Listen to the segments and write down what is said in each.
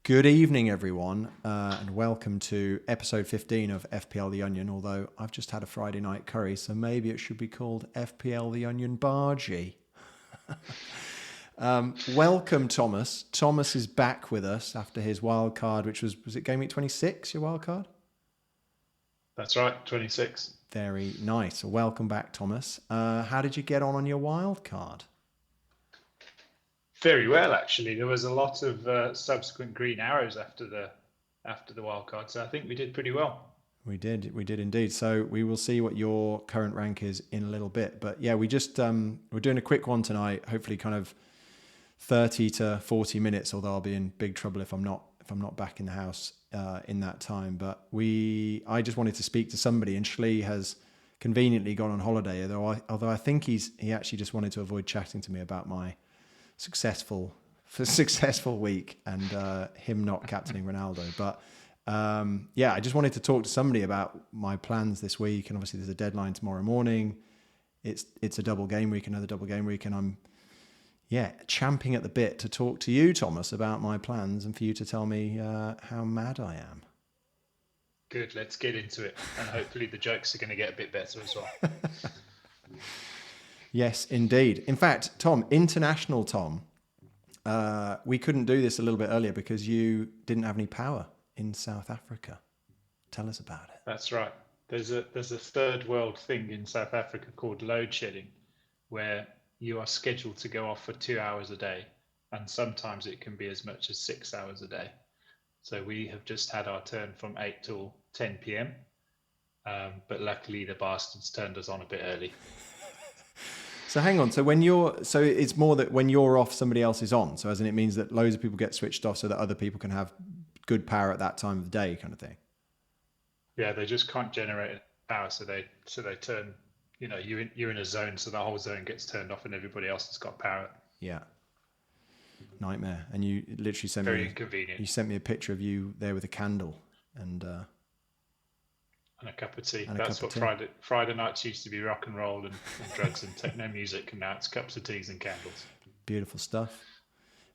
Good evening, everyone, and welcome to episode 15 of FPL The Onion, although I've just had a Friday night curry, so maybe it should be called FPL The Onion Bargy. Welcome, Thomas. Thomas is back with us after his wild card, which was it Gameweek 26, your wild card? That's right, 26. Very nice. Welcome back, Thomas. How did you get on your wild card? Very well, actually. There was a lot of subsequent green arrows after the wild card, so I think we did pretty well. We did indeed. So we will see what your current rank is in a little bit. But yeah, we just we're doing a quick one tonight. Hopefully, kind of 30 to 40 minutes. Although I'll be in big trouble if I'm not back in the house in that time. But I just wanted to speak to somebody, and Shlee has conveniently gone on holiday. Although I think he actually just wanted to avoid chatting to me about my successful week and him not captaining Ronaldo. But yeah, I just wanted to talk to somebody about my plans this week. And obviously there's a deadline tomorrow morning. It's a double game week, another double game week. And I'm champing at the bit to talk to you, Thomas, about my plans and for you to tell me how mad I am. Good, let's get into it. And hopefully the jokes are going to get a bit better as well. Yes, indeed. In fact, Tom, international Tom, we couldn't do this a little bit earlier because you didn't have any power in South Africa. Tell us about it. That's right. There's a third world thing in South Africa called load shedding, where you are scheduled to go off for 2 hours a day, and sometimes it can be as much as 6 hours a day. So we have just had our turn from 8 till 10 p.m. But luckily the bastards turned us on a bit early. So hang on. So it's more that when you're off, somebody else is on. So as in it means that loads of people get switched off so that other people can have good power at that time of the day, kind of thing. Yeah, they just can't generate power, so they turn. You're in a zone, so the whole zone gets turned off, and everybody else has got power. Yeah. Nightmare. And you literally sent very inconvenient. You sent me a picture of you there with a candle and a cup of tea. That's what Friday nights used to be: rock and roll and drugs and techno music, and now it's cups of teas and candles. Beautiful stuff.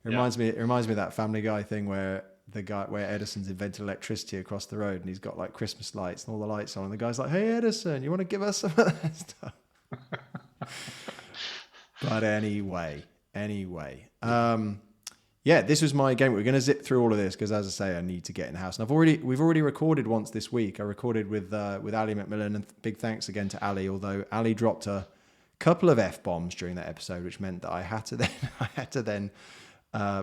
It reminds me of that Family Guy thing where Edison's invented electricity across the road and he's got like Christmas lights and all the lights on, and the guy's like, "Hey Edison, you want to give us some of that stuff?" But anyway. This was my game. We're going to zip through all of this because, as I say, I need to get in the house. And we've already recorded once this week. I recorded with Ali McMillan, and big thanks again to Ali. Although Ali dropped a couple of F-bombs during that episode, which meant that I had to then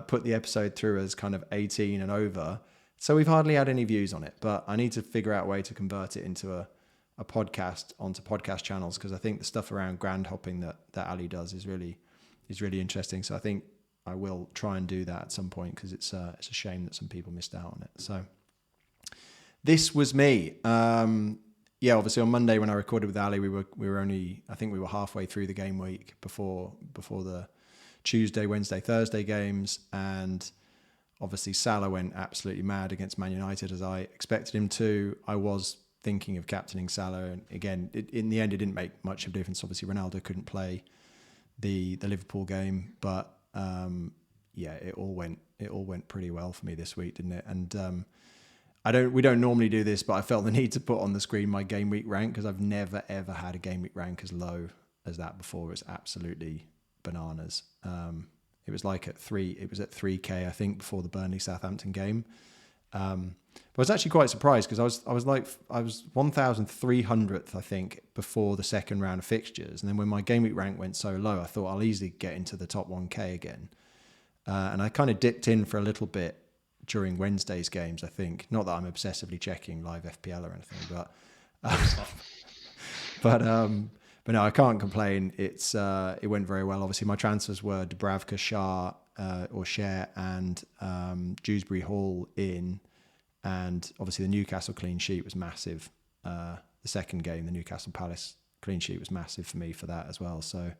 put the episode through as kind of 18 and over. So we've hardly had any views on it, but I need to figure out a way to convert it into a podcast onto podcast channels, because I think the stuff around grand hopping that Ali does is really interesting. So I think I will try and do that at some point, because it's a shame that some people missed out on it. So this was me. Obviously on Monday when I recorded with Ali, we were only, I think we were halfway through the game week before the Tuesday, Wednesday, Thursday games, and obviously Salah went absolutely mad against Man United, as I expected him to. I was thinking of captaining Salah, and again, in the end, it didn't make much of a difference. Obviously, Ronaldo couldn't play the Liverpool game, but it all went pretty well for me this week, didn't it? And we don't normally do this, but I felt the need to put on the screen my game week rank, because I've never ever had a game week rank as low as that before. It's absolutely bananas. It was like at 3K, I think, before the Burnley Southampton game. But I was actually quite surprised, because I was 1,300th, I think, before the second round of fixtures. And then when my game week rank went so low, I thought I'll easily get into the top 1K again. And I kind of dipped in for a little bit during Wednesday's games, I think. Not that I'm obsessively checking live FPL or anything, but no, I can't complain. It went very well. Obviously, my transfers were Dubravka, Share, and Dewsbury Hall in, and obviously the Newcastle clean sheet was massive. The second game, the Newcastle Palace clean sheet, was massive for me for that as well. So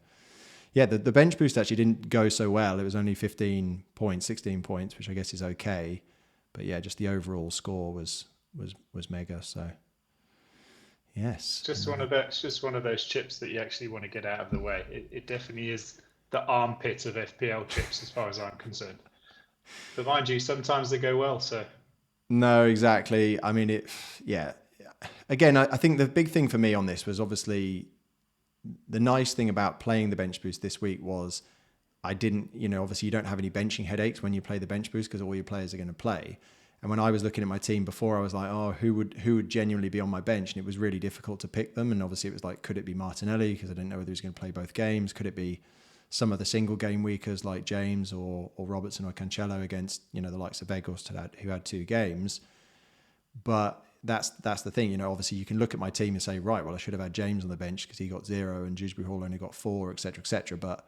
yeah, the bench boost actually didn't go so well. It was only 15 points, 16 points, which I guess is okay. But yeah, just the overall score was mega. So yes, just one of those chips that you actually want to get out of the way. It definitely is the armpit of FPL chips, as far as I'm concerned. But mind you, sometimes they go well. So No, exactly. I mean, yeah. Again, I think the big thing for me on this was obviously the nice thing about playing the bench boost this week was I didn't, obviously you don't have any benching headaches when you play the bench boost because all your players are going to play. And when I was looking at my team before, I was like, oh, who would genuinely be on my bench? And it was really difficult to pick them. And obviously it was like, could it be Martinelli? Because I didn't know whether he was going to play both games. Could it be some of the single game weakers like James or Robertson or Cancelo against, the likes of Vegas who had 2 games? But that's the thing, obviously you can look at my team and say, right, well, I should have had James on the bench because he got 0 and Dewsbury Hall only got 4, etc., etc. But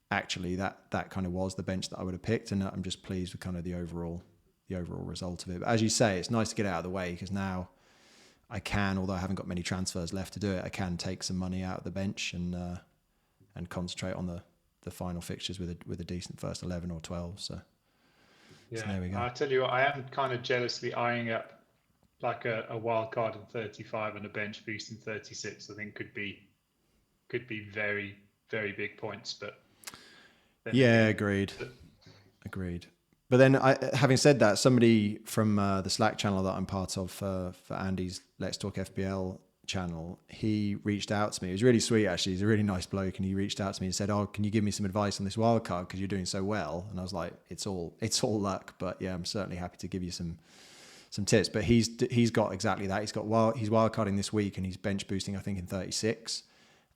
actually that kind of was the bench that I would have picked, and I'm just pleased with kind of the overall result of it. But as you say, it's nice to get it out of the way because now I can, although I haven't got many transfers left to do it, I can take some money out of the bench and concentrate on the final fixtures with a decent first 11 or 12. So there we go. I tell you what, I am kind of jealously eyeing up like a wild card in 35 and a bench boost in 36. I think could be very, very big points. But yeah, agreed. But then, having said that, somebody from the Slack channel that I'm part of for Andy's Let's Talk FPL channel, he reached out to me. It was really sweet, actually. He's a really nice bloke, and he reached out to me and said, "Oh, can you give me some advice on this wild card because you're doing so well?" And I was like, "It's all luck, but yeah, I'm certainly happy to give you some tips." But he's got exactly that. He's wild carding this week, and he's bench boosting, I think, in 36,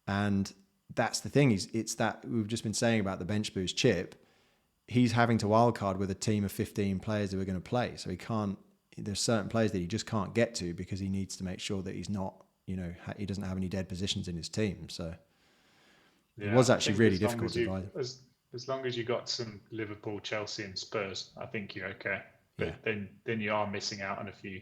and that's the thing. It's that we've just been saying about the bench boost chip. He's having to wildcard with a team of 15 players who are going to play. So there's certain players that he just can't get to because he needs to make sure that he's not, he doesn't have any dead positions in his team. So it was actually really difficult to advise. As long as you got some Liverpool, Chelsea and Spurs, I think you're okay. But then you are missing out on a few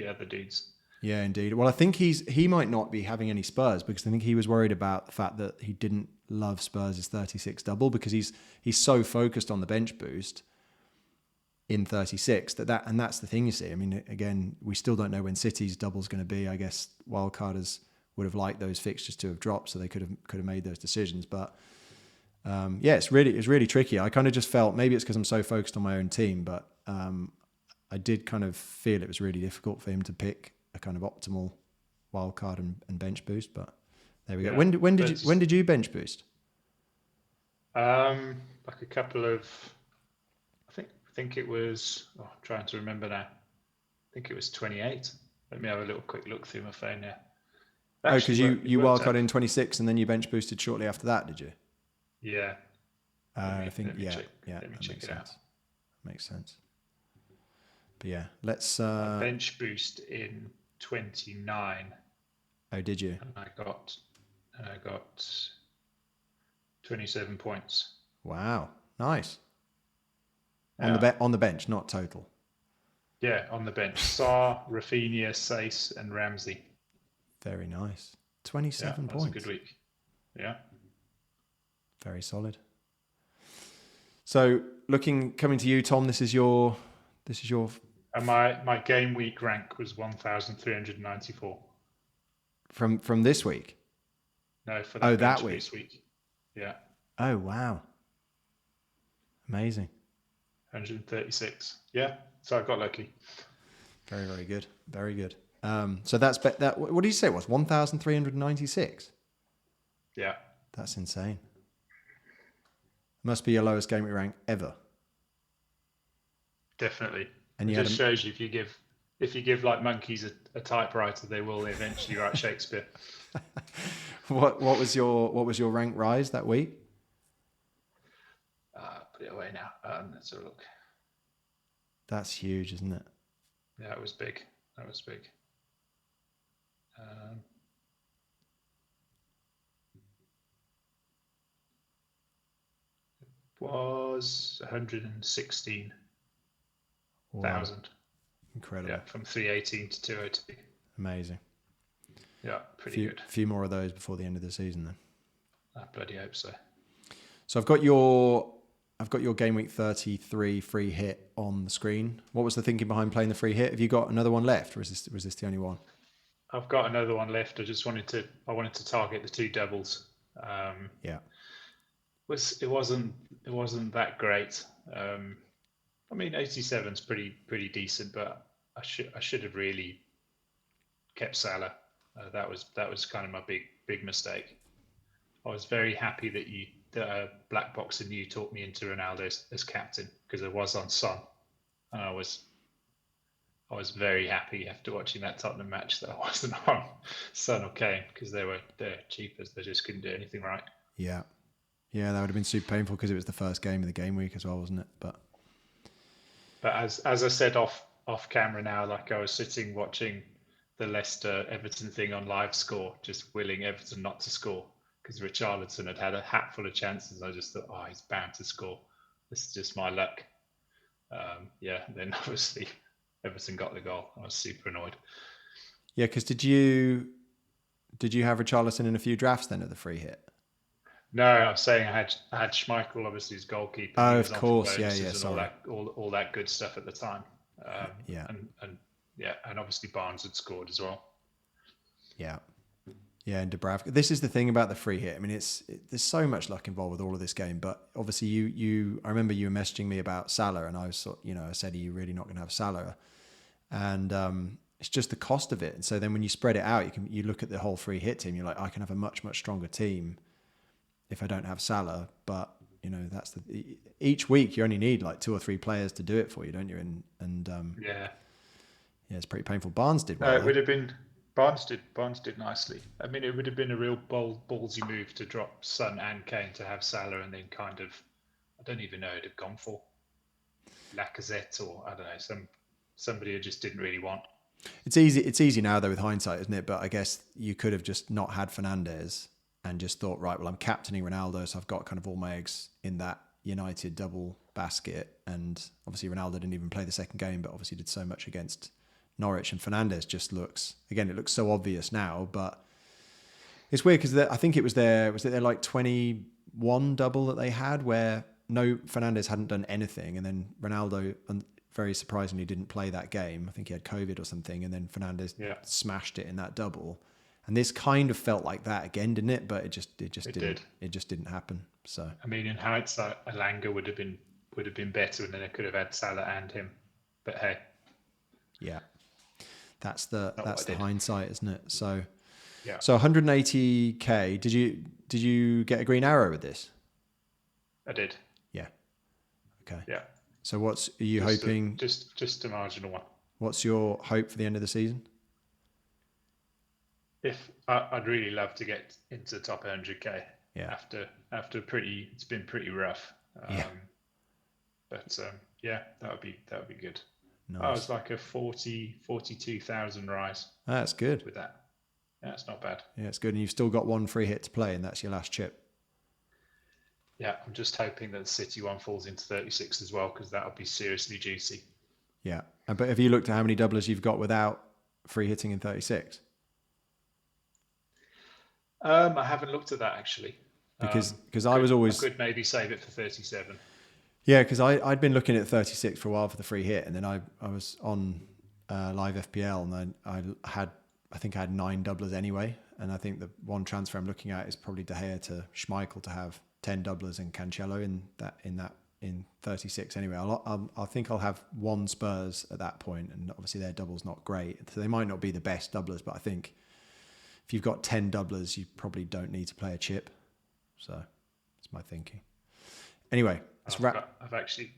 other dudes. Yeah, indeed. Well, I think he might not be having any Spurs because I think he was worried about the fact that he didn't love Spurs' 36 double because he's so focused on the bench boost in 36 and that's the thing, you see. I mean, again, we still don't know when City's double is going to be. I guess wildcarders would have liked those fixtures to have dropped so they could have made those decisions. But it's really tricky. I kind of just felt maybe it's because I'm so focused on my own team, but I did kind of feel it was really difficult for him to pick a kind of optimal wildcard and bench boost. But there we go. When did you bench boost? Like a couple of, I think it was. I'm trying to remember now. I think it was 28. Let me have a little quick look through my phone now. Because you wildcarded in 26 and then you bench boosted shortly after that, did you? Yeah. I think let me check it sense. out. Makes sense. But yeah, let's bench boost in 29. Oh, did you? And I got 27 points. Wow, nice. On the bench, not total. Yeah, on the bench. Sarr, Rafinha, Sace, and Ramsey. Very nice. 27 points. That's a good week. Yeah. Very solid. So, coming to you, Tom. This is your. And my game week rank was 1,394. From this week. No, for that, that week. This week. Yeah. Oh wow. Amazing. 136. Yeah. So I got lucky. Very, very good. Very good. So that's that. What did you say it was? 1,396. Yeah. That's insane. Must be your lowest game week rank ever. Definitely. And it just shows you if you give like monkeys a typewriter, they will eventually write Shakespeare. What was your rank rise that week? Put it away now. Let's have a look. That's huge, isn't it? Yeah, it was big. That was big. It was 116,000. Wow. Incredible. Yeah, from 318 to 202. Amazing. Yeah, pretty good. A few more of those before the end of the season then. I bloody hope so. So I've got your game week 33 free hit on the screen. What was the thinking behind playing the free hit? Have you got another one left, or was this the only one? I've got another one left. I wanted to target the 2 doubles. Yeah. It wasn't that great. mean, 87's pretty decent, but I should have really kept Salah. That was kind of my big mistake. I was very happy that Black Box and you talked me into Ronaldo as captain, because I was on Son, and I was very happy after watching that Tottenham match that I wasn't on Son or Kane, because they're cheapers. They just couldn't do anything right. Yeah, that would have been super painful because it was the first game of the game week as well, wasn't it? But as I said off camera now, like I was sitting watching the Leicester Everton thing on live score, just willing Everton not to score, because Richarlison had a hatful of chances. I just thought, he's bound to score. This is just my luck. Then obviously Everton got the goal. I was super annoyed. Yeah, because did you have Richarlison in a few drafts then of the free hit? No, I'm saying I had Schmeichel, obviously, as goalkeeper. Oh, of course, yeah, sorry. All that good stuff at the time. And obviously Barnes had scored as well. Yeah, and Dubravka. This is the thing about the free hit. I mean, there's so much luck involved with all of this game. But obviously, I remember you were messaging me about Salah, and I was I said, "Are you really not going to have Salah?" And it's just the cost of it. And so then when you spread it out, you look at the whole free hit team. You're like, I can have a much stronger team if I don't have Salah. But that's each week you only need like 2 or 3 players to do it for you, don't you? Yeah, it's pretty painful. Barnes did well. It would have been Barnes did nicely. I mean, it would have been a real ballsy move to drop Son and Kane to have Salah, and then kind of, I don't even know, it'd have gone for Lacazette, or I don't know, somebody who just didn't really want. It's easy now though with hindsight, isn't it? But I guess you could have just not had Fernandes and just thought, right, well, I'm captaining Ronaldo, so I've got kind of all my eggs in that United double basket. And obviously Ronaldo didn't even play the second game, but obviously did so much against Norwich, and Fernandes just it looks so obvious now, but it's weird because I think it was their like 21 double that they had where Fernandes hadn't done anything, and then Ronaldo very surprisingly didn't play that game. I think he had COVID or something, and then Fernandes smashed it in that double. And this kind of felt like that again, didn't it? But it just didn't happen. So I mean, in hindsight, Alanga would have been better, and then I could have had Salah and him. But hey, yeah, that's the hindsight, isn't it? So yeah. So 180k. Did you get a green arrow with this? I did. Yeah. Okay. Yeah. So are you hoping? Just a marginal one. What's your hope for the end of the season? If I'd really love to get into the top 100k. Yeah. After it's been pretty rough. But that would be good. Nice. I was like a 42,000 rise. That's good. With that. Yeah, it's not bad. Yeah, it's good. And you've still got one free hit to play, and that's your last chip. Yeah, I'm just hoping that the City one falls into 36 as well, because that'll be seriously juicy. Yeah. But have you looked at how many doublers you've got without free hitting in 36? I haven't looked at that actually. Because I was always... I could maybe save it for 37. Yeah, because I'd been looking at 36 for a while for the free hit, and then I was on live FPL, and I think I had 9 doublers anyway, and I think the one transfer I'm looking at is probably De Gea to Schmeichel to have 10 doublers and Cancelo in 36 anyway. I think I'll have 1 Spurs at that point, and obviously their double's not great, so they might not be the best doublers, but I think if you've got 10 doublers, you probably don't need to play a chip. So that's my thinking. Anyway, I've actually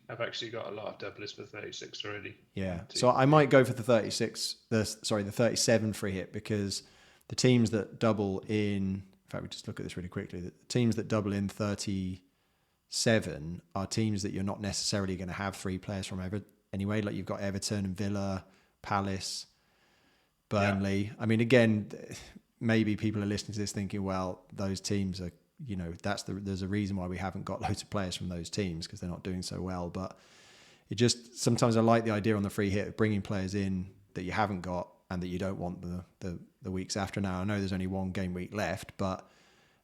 got a lot of doublers for 36 already. Yeah, so I might go for the 37 free hit, because the teams that double in fact, we just look at this really quickly. The teams that double in 37 are teams that you're not necessarily going to have 3 players from anyway. Like you've got Everton and Villa, Palace, Burnley. Yeah. I mean, again, maybe people are listening to this thinking, well, those teams are, there's a reason why we haven't got loads of players from those teams, because they're not doing so well. But it just, sometimes I like the idea on the free hit of bringing players in that you haven't got and that you don't want the weeks after. Now, I know there's only 1 game week left, but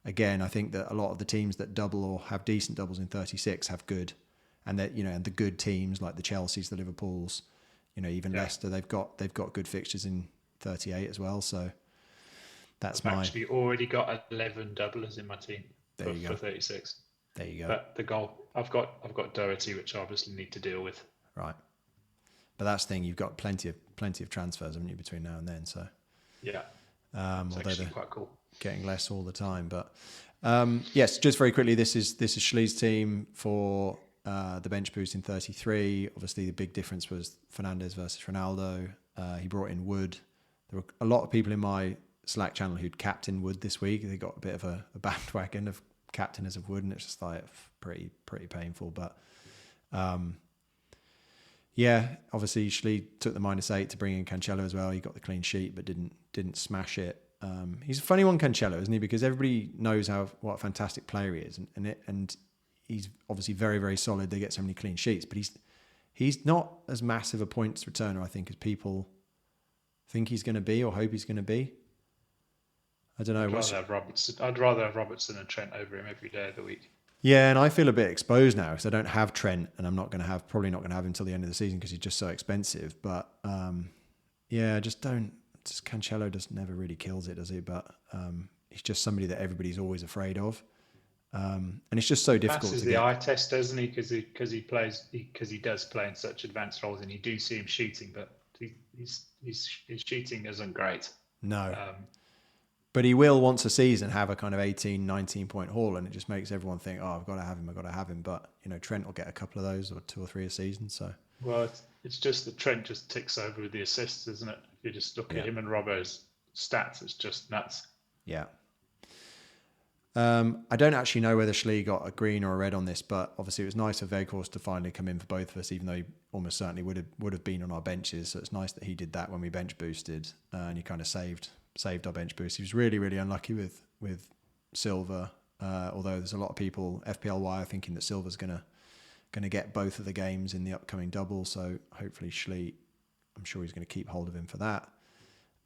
again, I think that a lot of the teams that double or have decent doubles in 36 have good, and that, and the good teams like the Chelseas, the Liverpools, even Leicester, they've got good fixtures in 38 as well. So I've actually already got 11 doublers in my team for 36. There you go. But the goal, I've got Doherty, which I obviously need to deal with. right. But that's the thing, you've got plenty of transfers, haven't you, between now and then? So Yeah, it's although actually they're quite cool. getting less all the time. But yes, just very quickly, this is Shlee's team for the bench boost in 33. Obviously, the big difference was Fernandes versus Ronaldo. He brought in Wood. There were a lot of people in my Slack channel who'd captained Wood this week. They got a bit of a bandwagon of captainers of Wood, and it's just like pretty painful. But yeah, obviously Shlee took the -8 to bring in Cancelo as well. He got the clean sheet, but didn't smash it. He's a funny one, Cancelo, isn't he? Because everybody knows what a fantastic player he is, and he's obviously very, very solid. They get so many clean sheets, but he's not as massive a points returner, I think, as people think he's going to be or hope he's going to be. I don't know. I'd rather have Robertson and Trent over him every day of the week. Yeah, and I feel a bit exposed now because I don't have Trent, and I'm probably not going to have him until the end of the season because he's just so expensive. But yeah, just Cancelo just never really kills it, does he? But he's just somebody that everybody's always afraid of, and it's just so difficult. Passes the eye test, doesn't he? Because he does play in such advanced roles, and you do see him shooting, but his shooting isn't great. No. But he will once a season have a kind of 18, 19 point haul, and it just makes everyone think, oh, I've got to have him. But, Trent will get a couple of those or 2 or 3 a season. So, well, it's just that Trent just ticks over with the assists, isn't it? If you just look at him and Robbo's stats, it's just nuts. Yeah. I don't actually know whether Shlee got a green or a red on this, but obviously it was nice for Weghorst to finally come in for both of us, even though he almost certainly would have been on our benches. So it's nice that he did that when we bench boosted, and he kind of saved our bench boost. He was really, really unlucky with Silva, although there's a lot of people, FPL wire, thinking that Silva's gonna get both of the games in the upcoming double. So hopefully Shlee, I'm sure he's going to keep hold of him for that.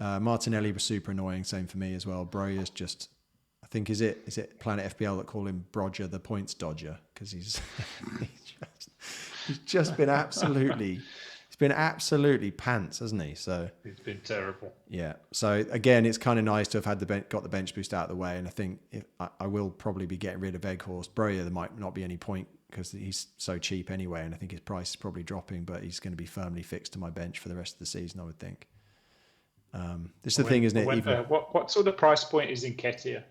Martinelli was super annoying, same for me as well. Broyer's just, I think, is it Planet FPL that call him Brodger the points dodger, because he's just been absolutely pants, hasn't he? So he's been terrible. Yeah. So again, it's kind of nice to have had got the bench boost out of the way, and I think I will probably be getting rid of Weghorst. Broyer, there might not be any point because he's so cheap anyway, and I think his price is probably dropping, but he's going to be firmly fixed to my bench for the rest of the season, I would think. This is the thing, isn't it? What sort of price point is Nketiah?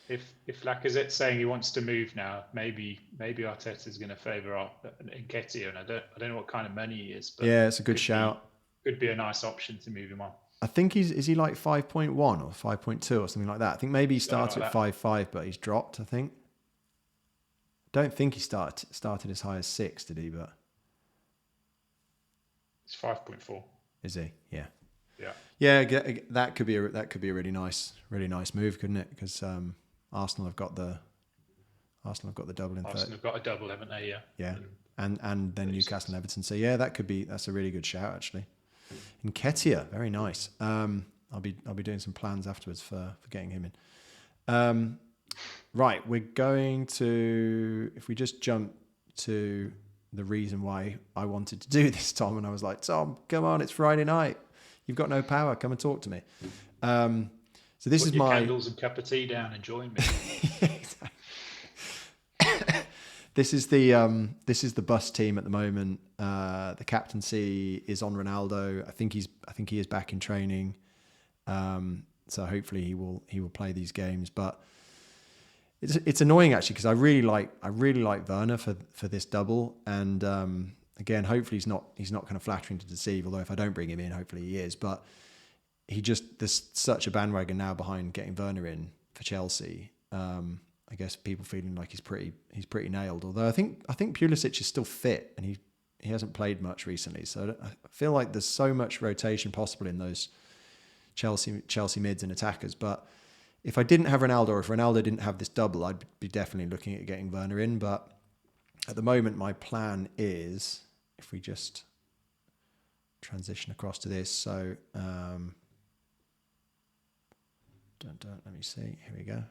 If Lacazette's saying he wants to move now, maybe Arteta's going to favour Nketiah, and I don't know what kind of money he is. But yeah, it's a good shout. Could be a nice option to move him on. I think is he like 5.1 or 5.2 or something like that. I think maybe he started at 5.5, but he's dropped, I think. Don't think he started as high as 6, did he? But it's 5.4. Is he? Yeah. Yeah. Yeah, that could be a really nice move, couldn't it? Because Arsenal have got the double in third. Arsenal have got a double, haven't they? Yeah. Yeah. And then Newcastle and Everton. So yeah, that's a really good shout actually. Nketiah, very nice. I'll be doing some plans afterwards for getting him in. Right, we're going to, if we just jump to the reason why I wanted to do this, Tom, and I was like, Tom, come on, it's Friday night. You've got no power. Come and talk to me. So this is my candles and cup of tea down and join me. This is the bus team at the moment. The captaincy is on Ronaldo. I think he is back in training. So hopefully he will play these games. But it's annoying actually because I really like Werner for this double. And again, hopefully he's not kind of flattering to deceive. Although if I don't bring him in, hopefully he is. But there's such a bandwagon now behind getting Werner in for Chelsea. I guess people feeling like he's pretty nailed. Although I think Pulisic is still fit and he hasn't played much recently. So I feel like there's so much rotation possible in those Chelsea mids and attackers. But if I didn't have Ronaldo, or if Ronaldo didn't have this double, I'd be definitely looking at getting Werner in. But at the moment, my plan is, if we just transition across to this. So let me see. Here we go.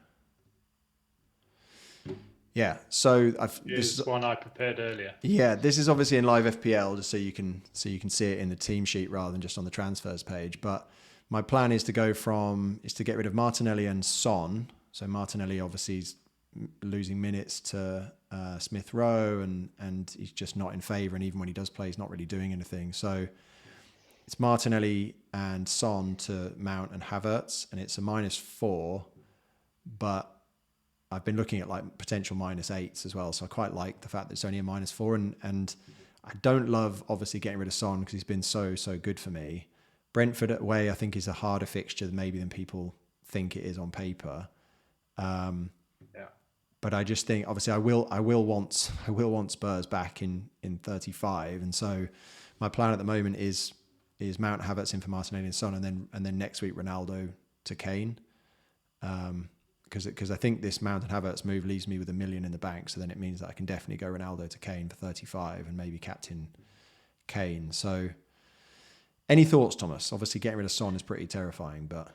Yeah, so this is one I prepared earlier. Yeah, this is obviously in live FPL, just so you can see it in the team sheet rather than just on the transfers page. But my plan is to get rid of Martinelli and Son. So Martinelli obviously is losing minutes to Smith Rowe, and he's just not in favour. And even when he does play, he's not really doing anything. So it's Martinelli and Son to Mount and Havertz, and it's a -4. But I've been looking at like potential -8s as well. So I quite like the fact that it's only a -4. And I don't love obviously getting rid of Son because he's been so good for me. Brentford away, I think, is a harder fixture maybe than people think it is on paper. But I just think obviously I will want Spurs back in 35, and so my plan at the moment is Mount, Havertz in for Martinelli and Son, and then next week Ronaldo to Kane, because I think this Mount and Havertz move leaves me with $1 million in the bank, so then it means that I can definitely go Ronaldo to Kane for 35 and maybe captain Kane. So any thoughts, Thomas? Obviously getting rid of Son is pretty terrifying, but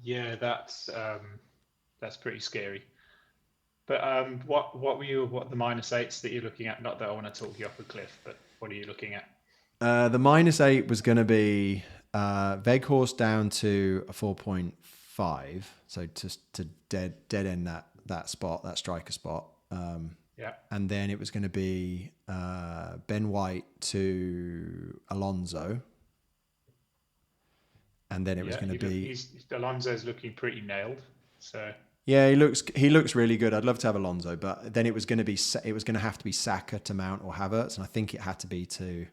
yeah, that's pretty scary. But what the -8s that you're looking at? Not that I want to talk you off a cliff, but what are you looking at? The -8 was going to be Weghorst down to a 4.5, so to dead end that spot, that striker spot. And then it was going to be Ben White to Alonso, and then it was going to be Alonso's looking pretty nailed. So yeah, he looks really good. I'd love to have Alonso, but then it was going to have to be Saka to Mount or Havertz, and I think it had to be to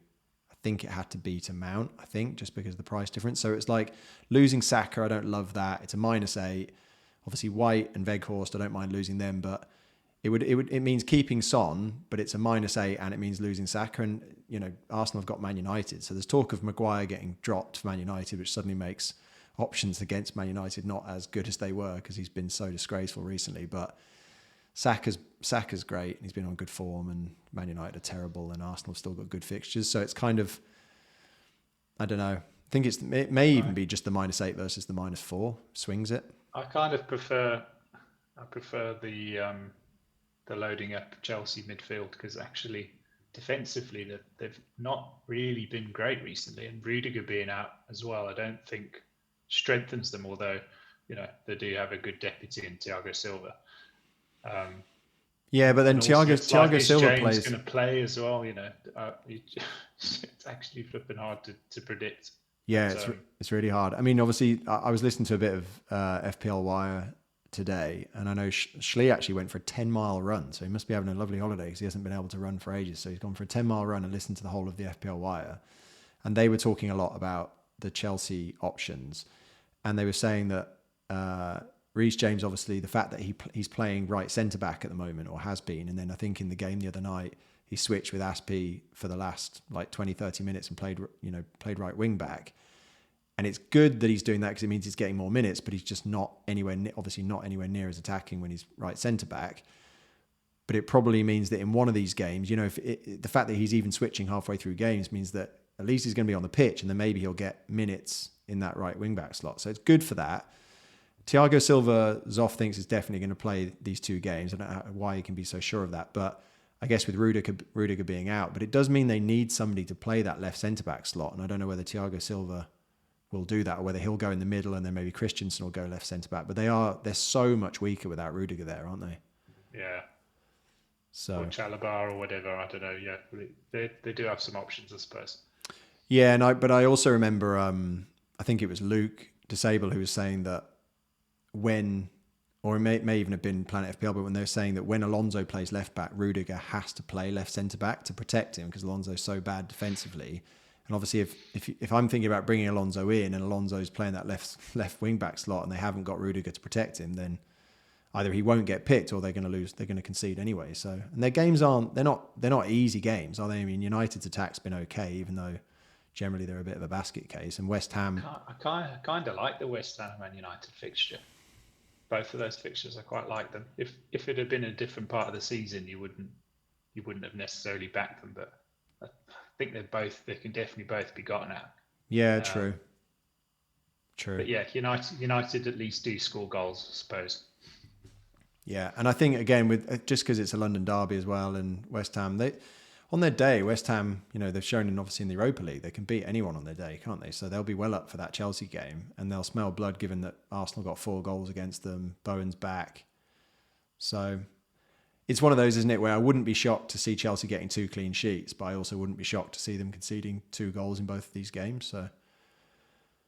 Mount. I think just because of the price difference. So it's like losing Saka. I don't love that. It's a -8. Obviously White and Weghorst, I don't mind losing them, but it means keeping Son, but it's a -8, and it means losing Saka. And Arsenal have got Man United, so there's talk of Maguire getting dropped for Man United, which suddenly makes options against Man United not as good as they were because he's been so disgraceful recently. But Saka's great, and he's been on good form, and Man United are terrible, and Arsenal have still got good fixtures. So it's kind of, I don't know. I think it may even be just the -8 versus the -4 swings it. I kind of prefer the loading up Chelsea midfield, because actually defensively they've not really been great recently, and Rudiger being out as well, I don't think strengthens them, although they do have a good deputy in Thiago Silva. Yeah, but then Thiago Silva plays going to play as well. It's actually flipping hard to predict. Yeah, it's really hard. I mean, obviously, I was listening to a bit of FPL Wire today, and I know Shlee actually went for a 10-mile run, so he must be having a lovely holiday because he hasn't been able to run for ages. So he's gone for a 10-mile run and listened to the whole of the FPL Wire, and they were talking a lot about the Chelsea options, and they were saying that Reece James, obviously, the fact that he's playing right centre back at the moment, or has been, and then I think in the game the other night he switched with Aspie for the last like 20-30 minutes and played right wing back. And it's good that he's doing that because it means he's getting more minutes, but he's just not anywhere near as attacking when he's right centre back. But it probably means that in one of these games, the fact that he's even switching halfway through games means that at least he's going to be on the pitch, and then maybe he'll get minutes in that right wing back slot. So it's good for that. Thiago Silva, Zoff thinks is definitely going to play these two games. I don't know why he can be so sure of that, but I guess with Rudiger being out, but it does mean they need somebody to play that left centre back slot, and I don't know whether Thiago Silva will do that, or whether he'll go in the middle and then maybe Christensen will go left centre back. But they're so much weaker without Rudiger there, aren't they? Yeah. So or Chalobah or whatever, I don't know. Yeah, they do have some options, I suppose. Yeah, but I also remember I think it was Luke Disable who was saying that when, or it may even have been Planet FPL, but when they were saying that when Alonso plays left back, Rudiger has to play left centre back to protect him because Alonso's so bad defensively. And obviously, if I'm thinking about bringing Alonso in and Alonso's playing that left wing back slot and they haven't got Rudiger to protect him, then either he won't get picked or they're going to lose. They're going to concede anyway. So, and their games they're not easy games, are they? I mean, United's attack's been okay, even though generally they're a bit of a basket case. And West Ham, I kind of like the West Ham and United fixture. Both of those fixtures, I quite like them. If it had been a different part of the season, you wouldn't have necessarily backed them, but I think they can definitely both be gotten at. Yeah, true. But yeah, United at least do score goals, I suppose. Yeah, and I think again with just because it's a London derby as well, and West Ham, on their day, West Ham, they've shown obviously in the Europa League they can beat anyone on their day, can't they? So they'll be well up for that Chelsea game, and they'll smell blood given that Arsenal got 4 goals against them. Bowen's back, so it's one of those, isn't it, where I wouldn't be shocked to see Chelsea getting 2 clean sheets, but I also wouldn't be shocked to see them conceding 2 goals in both of these games. So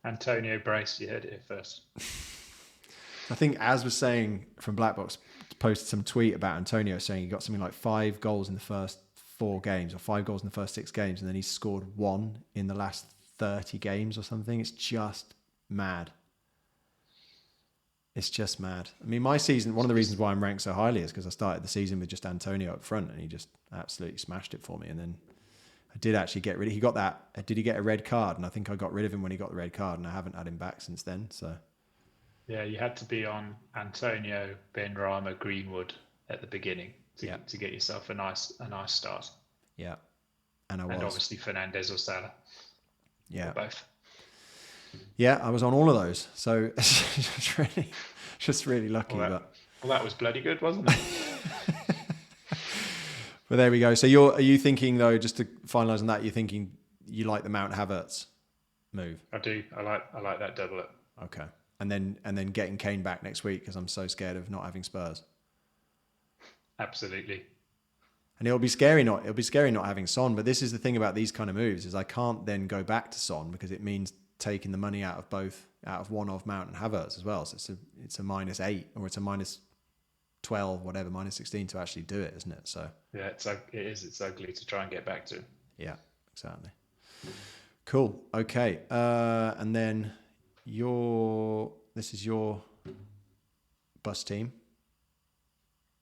Antonio Brace, you heard it here first. I think Az was saying from Blackbox, posted some tweet about Antonio saying he got something like 5 goals in the first 4 games or 5 goals in the first 6 games, and then he scored 1 in the last 30 games or something. It's just mad. It's just mad. I mean, my season, one of the reasons why I'm ranked so highly is because I started the season with just Antonio up front and he just absolutely smashed it for me. And then I did actually get rid of, he got that, did he get a red card? And I think I got rid of him when he got the red card and I haven't had him back since then. So yeah, you had to be on Antonio, Benrahma, Greenwood at the beginning to get yourself a nice start. Yeah. And obviously Fernandes or Salah. Yeah. Or both. Yeah, I was on all of those. So just really lucky. Well, that was bloody good, wasn't it? But there we go. So are you thinking though, just to finalise on that, you're thinking you like the Mount Havertz move? I do. I like that double up. Okay. And then getting Kane back next week because I'm so scared of not having Spurs. Absolutely. And it'll be scary not having Son, but this is the thing about these kind of moves is I can't then go back to Son because it means taking the money out of one of Mount and Havertz as well. So it's a -8 or it's a -12, whatever, -16 to actually do it, isn't it? So yeah, it's ugly to try and get back to. Yeah, exactly. Cool. Okay. And then this is your bus team.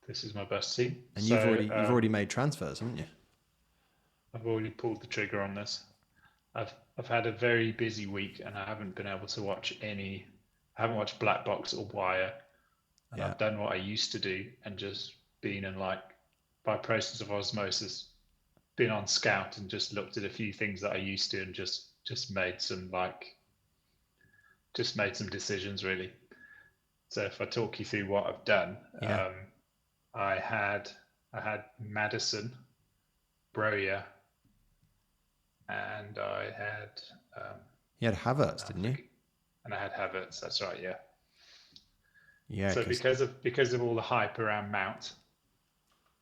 This is my bus team. And you've already made transfers, haven't you? I've already pulled the trigger on this. I've had a very busy week and I haven't been able to watch I haven't watched Black Box or Wire. And I've done what I used to do and just been in by process of osmosis, been on Scout and just looked at a few things that I used to and just made some decisions really. So if I talk you through what I've done, I had Madison, Broja, and I had you had Havertz, didn't you? And I had Havertz. That's right. Yeah. Yeah. So because of all the hype around Mount,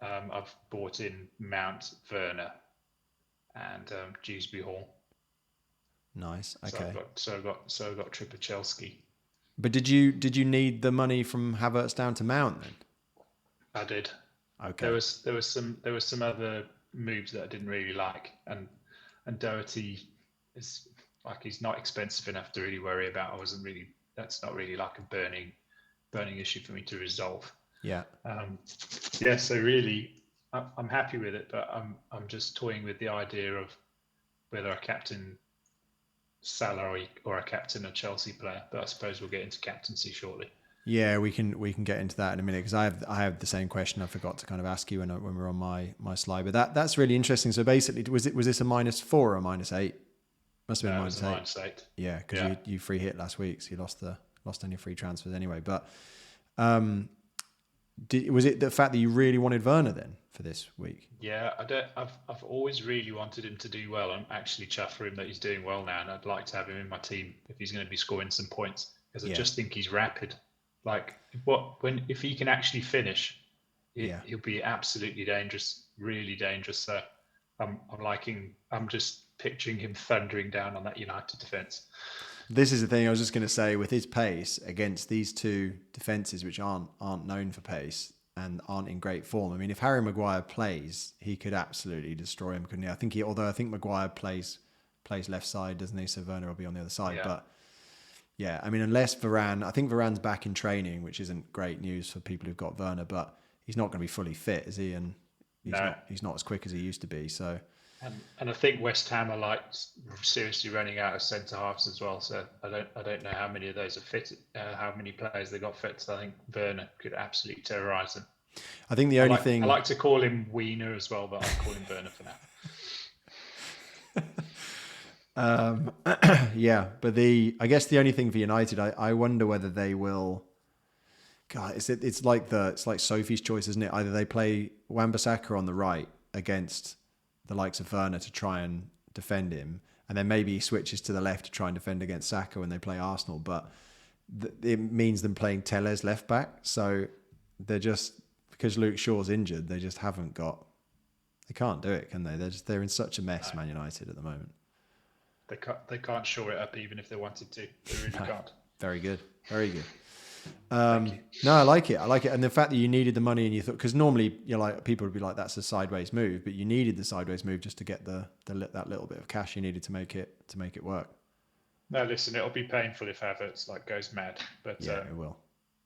I've bought in Mount, Werner, and Dewsbury Hall. Nice. Okay. So I got Tripachelski. But did you need the money from Havertz down to Mount then? I did. Okay. There was some other moves that I didn't really like, and Doherty is he's not expensive enough to really worry about. That's not really like a burning issue for me to resolve. Yeah. So really, I'm happy with it, but I'm just toying with the idea of whether I captain Salah or I captain a Chelsea player. But I suppose we'll get into captaincy shortly. Yeah, we can get into that in a minute because I have the same question. I forgot to kind of ask you when we were on my slide, but that's really interesting. So basically, was this a -4 or a -8? Must have been -8. Yeah, because you free hit last week, so you lost on your free transfers anyway. But was it the fact that you really wanted Werner then for this week? Yeah, I've always really wanted him to do well. I'm actually chuffed for him that he's doing well now, and I'd like to have him in my team if he's going to be scoring some points because I just think he's rapid. If he can actually finish, he'll be absolutely dangerous, really dangerous. So I'm just picturing him thundering down on that United defence. This is the thing I was just going to say with his pace against these two defences, which aren't known for pace and aren't in great form. I mean, if Harry Maguire plays, he could absolutely destroy him, couldn't he? I think Maguire plays left side, doesn't he? So Werner will be on the other side, but. Yeah, I mean, unless Varane, I think Varane's back in training, which isn't great news for people who've got Werner, but he's not going to be fully fit, is he? And he's not as quick as he used to be. So, and I think West Ham are seriously running out of centre halves as well. So I don't know how many of those are fit, how many players they got fit. So I think Werner could absolutely terrorise them. I think the only thing I like to call him Wiener as well, but I'll call him Werner for now. Yeah, but I guess the only thing for United, I wonder whether they will. God, it's like Sophie's choice, isn't it? Either they play Wan-Bissaka on the right against the likes of Werner to try and defend him, and then maybe he switches to the left to try and defend against Saka when they play Arsenal. But it means them playing Telles left back, so they're just because Luke Shaw's injured, they just haven't got. They can't do it, can they? They're in such a mess, Man United, at the moment. They can't shore it up even if they wanted to. They really can't. Very good. Very good. Thank you. No, I like it. And the fact that you needed the money and you thought, because normally you're like, people would be like, that's a sideways move, but you needed the sideways move just to get that little bit of cash you needed to make it work. No, listen, it'll be painful if Havertz goes mad, but yeah, it will.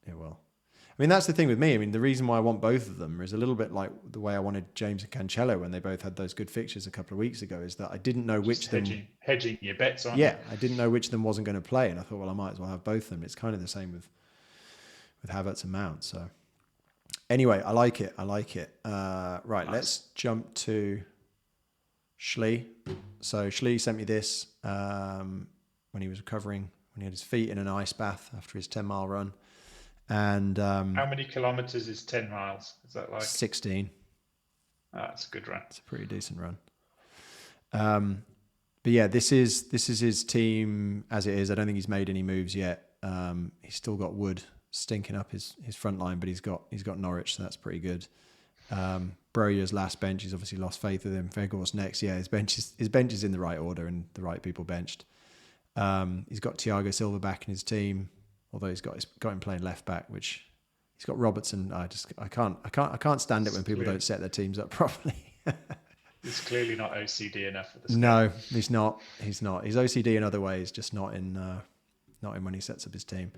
I mean, that's the thing with me. I mean, the reason why I want both of them is a little bit like the way I wanted James and Cancelo when they both had those good fixtures a couple of weeks ago, is that I didn't know which of them... Hedging your bets, aren't you? Yeah, I didn't know which of them wasn't going to play, and I thought, well, I might as well have both of them. It's kind of the same with Havertz and Mount. So anyway, I like it. Right, nice. Let's jump to Shlee. So Shlee sent me this when he was recovering, when he had his feet in an ice bath after his 10-mile run. And how many kilometers is 10 miles? Is that like 16? That's a good run. It's a pretty decent run. But yeah, this is his team as it is. I don't think he's made any moves yet. He's still got Wood stinking up his front line, but he's got Norwich, so that's pretty good. Broya's last bench. He's obviously lost faith with him. Weghorst next. Yeah, his bench is in the right order and the right people benched. He's got Thiago Silva back in his team. Although he's got him playing left back, which he's got Robertson. I can't stand it when people don't set their teams up properly. He's clearly not OCD enough for this. No, he's not. He's OCD in other ways, just not in when he sets up his team.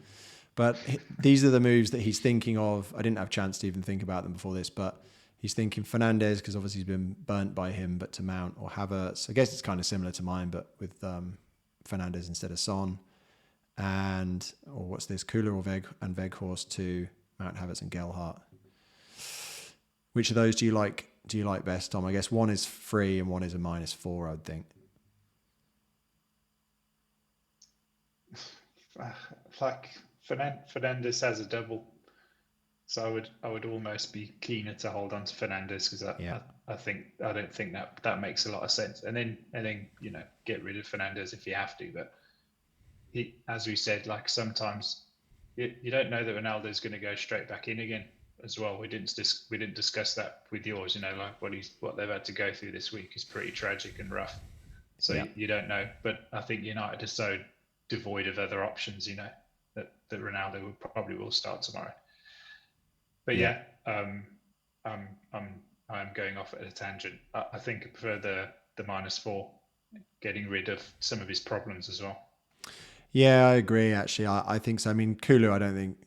But these are the moves that he's thinking of. I didn't have a chance to even think about them before this, but he's thinking Fernandes, because obviously he's been burnt by him, but to Mount or Havertz. I guess it's kind of similar to mine, but with Fernandes instead of Son. Or what's this? Kula or Weghorst to Mount, Havertz and Gelhardt. Which of those do you like best, Tom? I guess one is free and one is a -4, I would think. Like Fernandes has a double, so I would almost be keener to hold on to Fernandes, because I don't think that makes a lot of sense. And then get rid of Fernandes if you have to, but he, as we said, like sometimes you don't know that Ronaldo's going to go straight back in again as well. We didn't discuss that with yours. Like what they've had to go through this week is pretty tragic and rough. So you don't know. But I think United are so devoid of other options, that Ronaldo probably will start tomorrow. But I'm going off at a tangent. I think I prefer the -4, getting rid of some of his problems as well. Yeah, I agree. Actually, I think so. I mean, Kulu, I don't think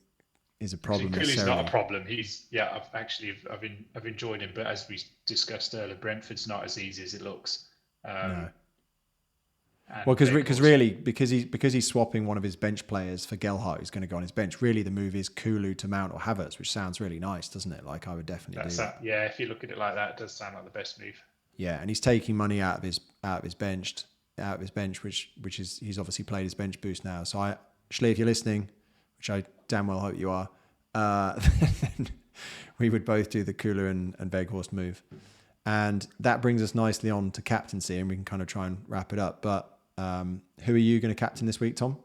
is a problem. Kulu's not a problem. I've enjoyed him, but as we discussed earlier, Brentford's not as easy as it looks. No. Well, because he's swapping one of his bench players for Gelhardt, who's going to go on his bench. Really, the move is Kulu to Mount or Havertz, which sounds really nice, doesn't it? Like, I would definitely do that. Yeah, if you look at it like that, it does sound like the best move. Yeah, and he's taking money out of his bench, which is he's obviously played his bench boost now. So Shlee, if you're listening, which I damn well hope you are, then we would both do the Kulu and Weghorst move. And that brings us nicely on to captaincy, and we can kind of try and wrap it up. But who are you going to captain this week, Tom?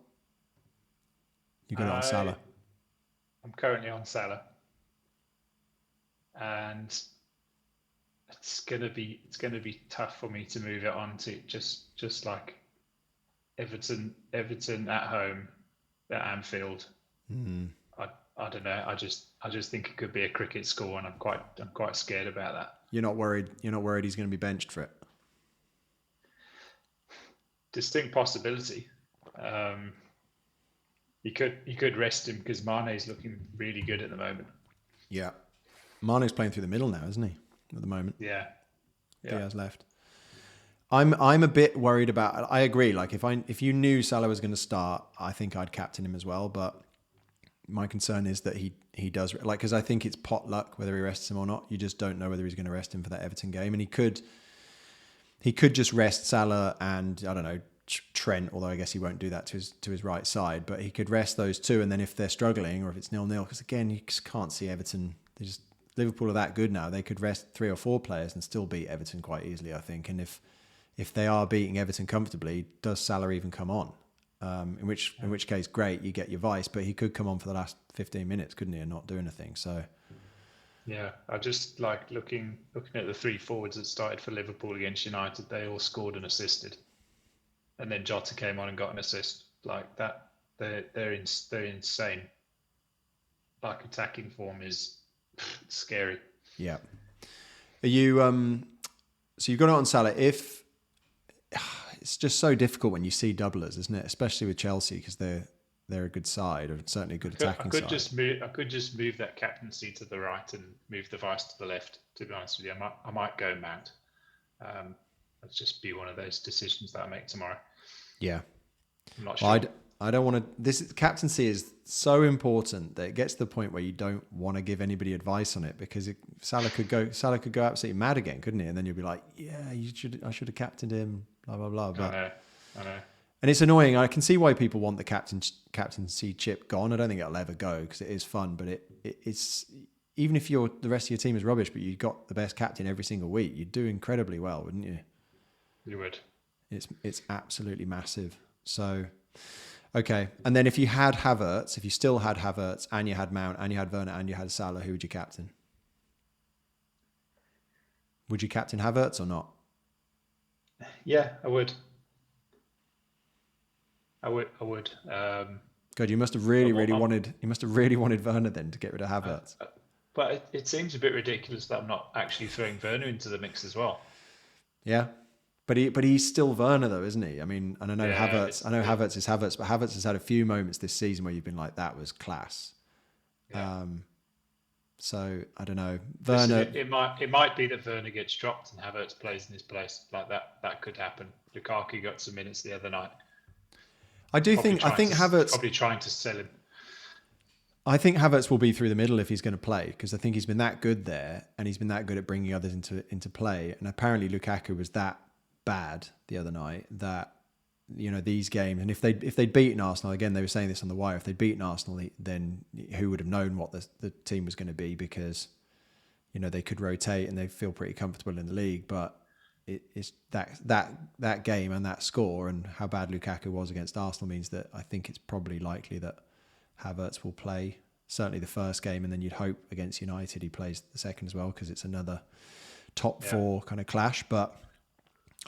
You got it on Salah. I'm currently on Salah, and it's gonna be tough for me to move it on to just like Everton at home at Anfield. I don't know. I just think it could be a cricket score, and I'm quite scared about that. You're not worried he's going to be benched for it? Distinct possibility. You could rest him because Mane's looking really good at the moment. Yeah, Mane's playing through the middle now, isn't he? At the moment. Yeah. Diaz left. I'm a bit worried about. I agree. Like if you knew Salah was going to start, I think I'd captain him as well. But my concern is that he does, like, because I think it's pot luck whether he rests him or not. You just don't know whether he's going to rest him for that Everton game, and he could just rest Salah and, I don't know, Trent, although I guess he won't do that to his right side, but he could rest those two, and then if they're struggling or if it's 0-0, because again, you just can't see Everton. Liverpool are that good now. They could rest 3 or 4 players and still beat Everton quite easily, I think. And if they are beating Everton comfortably, does Salah even come on? In which case, great, you get your vice, but he could come on for the last 15 minutes, couldn't he, and not do anything. So Yeah, I just like looking at the three forwards that started for Liverpool against United. They all scored and assisted, and then Jota came on and got an assist. Like that, they're insane. Like attacking form is scary. Yeah. Are you so you've got it on Salah. If it's just so difficult when you see doublers, isn't it? Especially with Chelsea because they're a good side, or certainly a good attacking side. I could just move that captaincy to the right and move the vice to the left. To be honest with you, I might go Mount. Let's just be one of those decisions that I make tomorrow. Yeah. I'm not sure. I don't want to. This captaincy is so important that it gets to the point where you don't want to give anybody advice on it because Salah could go absolutely mad again, couldn't he? And then you'll be like, yeah, I should have captained him. Blah blah blah. But, I know. And it's annoying. I can see why people want the captaincy chip gone. I don't think it'll ever go because it is fun, but it's even if the rest of your team is rubbish, but you got the best captain every single week, you'd do incredibly well, wouldn't you? You would. It's absolutely massive. So. Okay, and then if you had Havertz, if you still had Havertz, and you had Mount, and you had Werner, and you had Salah, who would you captain? Would you captain Havertz or not? Yeah, I would. God, you must have really wanted Werner then to get rid of Havertz. But it seems a bit ridiculous that I'm not actually throwing Werner into the mix as well. Yeah. But he's still Werner though, isn't he? I mean, and I know Havertz. I know Havertz is Havertz, but Havertz has had a few moments this season where you've been like, "That was class." Yeah. So I don't know. Werner. It might be that Werner gets dropped and Havertz plays in his place. Like that could happen. Lukaku got some minutes the other night. I think Havertz probably trying to sell him. I think Havertz will be through the middle if he's going to play because I think he's been that good there and he's been that good at bringing others into play. And apparently Lukaku was that bad the other night that these games, and if they'd beaten Arsenal again, they were saying this on the wire, if they'd beaten Arsenal, then who would have known what the team was going to be because they could rotate and they feel pretty comfortable in the league, but it's that game and that score and how bad Lukaku was against Arsenal means that I think it's probably likely that Havertz will play certainly the first game, and then you'd hope against United he plays the second as well because it's another top four kind of clash. But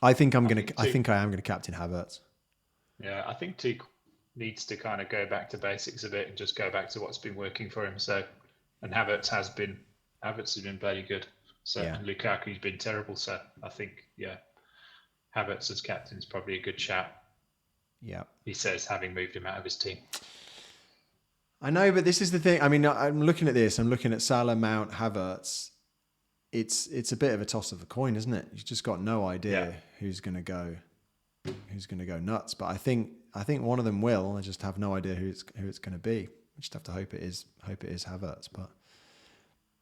I think I am going to captain Havertz. Yeah, I think Tuchel needs to kind of go back to basics a bit and just go back to what's been working for him. So, and Havertz has been bloody good. So and Lukaku's been terrible. So I think Havertz as captain is probably a good shout. Yeah, he says having moved him out of his team. I know, but this is the thing. I mean, I'm looking at this. I'm looking at Salah, Mount, Havertz. It's a bit of a toss of a coin, isn't it? You've just got no idea who's going to go nuts. But I think one of them will. I just have no idea who it's going to be. We just have to hope it is Havertz. But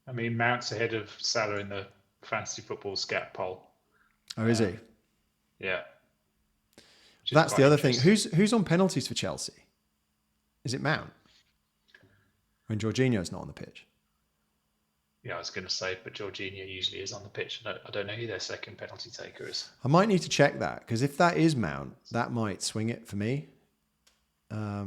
I mean, Mount's ahead of Salah in the fantasy football scat poll. Oh, is he? Yeah. That's the other thing. Who's on penalties for Chelsea? Is it Mount? When Jorginho's not on the pitch. Yeah, I was going to say, but Jorginho usually is on the pitch. I don't know who their second penalty taker is. I might need to check that because if that is Mount, that might swing it for me. But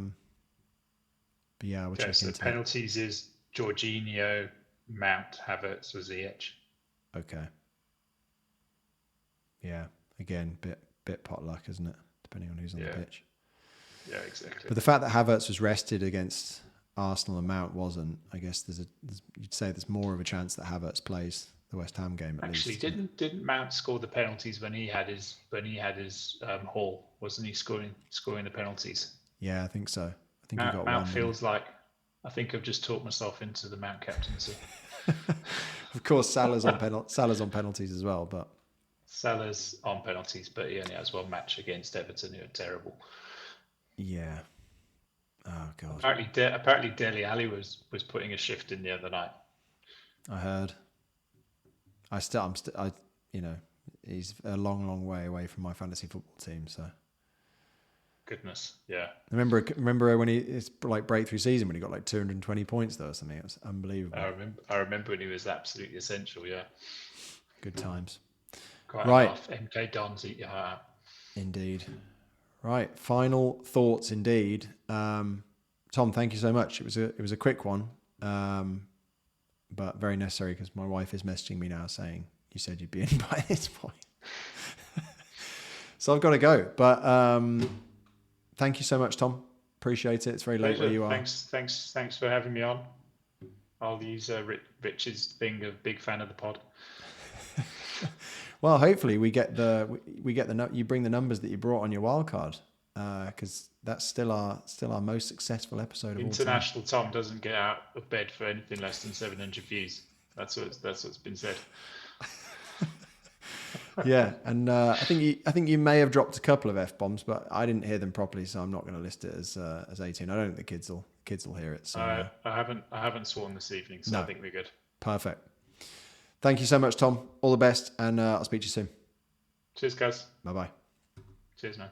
yeah, we'll check into the penalties is Jorginho, Mount, Havertz, or Ziyech. Okay. Yeah, again, bit potluck, isn't it? Depending on who's on the pitch. Yeah, exactly. But the fact that Havertz was rested against Arsenal and Mount wasn't, I guess you'd say there's more of a chance that Havertz plays the West Ham game at least. Actually, didn't Mount score the penalties when he had his haul? Wasn't he scoring the penalties? Yeah, I think so. I think Mount, he got Mount one. Feels like I think I've just talked myself into the Mount captaincy. Of course, Salah's on penalties as well, but Salah's on penalties, but he only has one match against Everton, who are terrible. Yeah. Oh god. Apparently Dele Alli was putting a shift in the other night. I heard. He's a long way away from my fantasy football team, so. Goodness, yeah. Remember when it's like breakthrough season when he got like 220 points though or something. It was unbelievable. I remember when he was absolutely essential. Yeah. Good times. Quite right. enough. MK Dons eat your heart out. Indeed. Right. Final thoughts. Indeed. Tom, thank you so much. It was a quick one, but very necessary because my wife is messaging me now saying you said you'd be in by this point. So I've got to go. But thank you so much, Tom. Appreciate it. It's very late where you are. Thanks for having me on. I'll use Rich's thing of big fan of the pod. Well, hopefully we get you bring the numbers that you brought on your wild card, because that's still our most successful episode of International all time. Tom doesn't get out of bed for anything less than 700 views. That's what's been said. Yeah, and I think you may have dropped a couple of F-bombs, but I didn't hear them properly, so I'm not going to list it as 18. I don't think the kids will hear it. So I haven't sworn this evening, so no. I think we're good. Perfect. Thank you so much, Tom. All the best, and I'll speak to you soon. Cheers, guys. Bye-bye. Cheers, man.